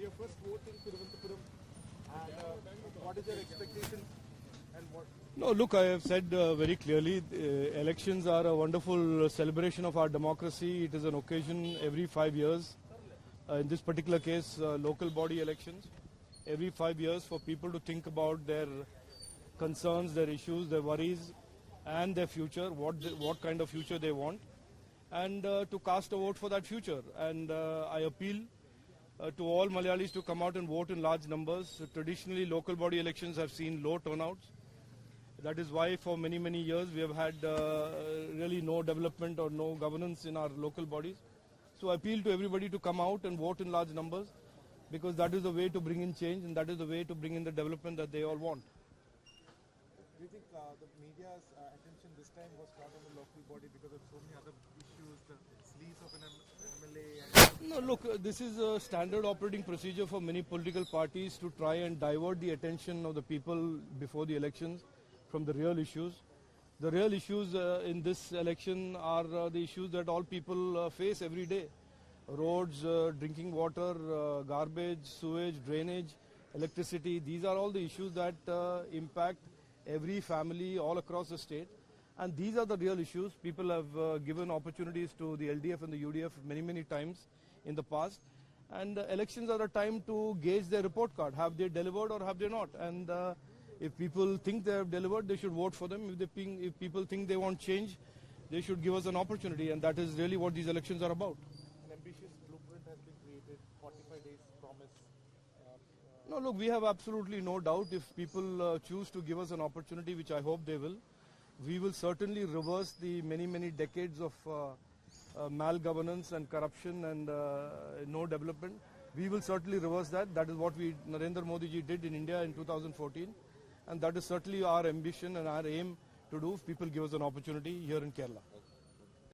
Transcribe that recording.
your first vote in Thiruvananthapuram, and what is your expectation? And what? No, look, I have said very clearly, elections are a wonderful celebration of our democracy. It is an occasion every 5 years. In this particular case, local body elections. Every 5 years for people to think about their concerns, their issues, their worries, and their future, what kind of future they want, and to cast a vote for that future. And I appeal to all Malayalis to come out and vote in large numbers. Traditionally, local body elections have seen low turnouts. That is why for many, many years we have had really no development or no governance in our local bodies. So I appeal to everybody to come out and vote in large numbers, because that is the way to bring in change and that is the way to bring in the development that they all want. Do you think the media's attention this time was not on the local body because of so many other issues, the sleaze of an MLA? No, look, this is a standard operating procedure for many political parties to try and divert the attention of the people before the elections from the real issues. The real issues in this election are the issues that all people face every day. Roads, drinking water, garbage, sewage, drainage, electricity. These are all the issues that impact every family all across the state. And these are the real issues. People have given opportunities to the LDF and the UDF many, many times in the past. And elections are a time to gauge their report card. Have they delivered or have they not? And if people think they have delivered, they should vote for them. If people think they want change, they should give us an opportunity. And that is really what these elections are about. An ambitious blueprint has been created, 45 days promise. No, look, we have absolutely no doubt if people choose to give us an opportunity, which I hope they will, we will certainly reverse the many, many decades of malgovernance and corruption and no development. We will certainly reverse that. That is what Narendra Modi ji did in India in 2014. And that is certainly our ambition and our aim to do if people give us an opportunity here in Kerala.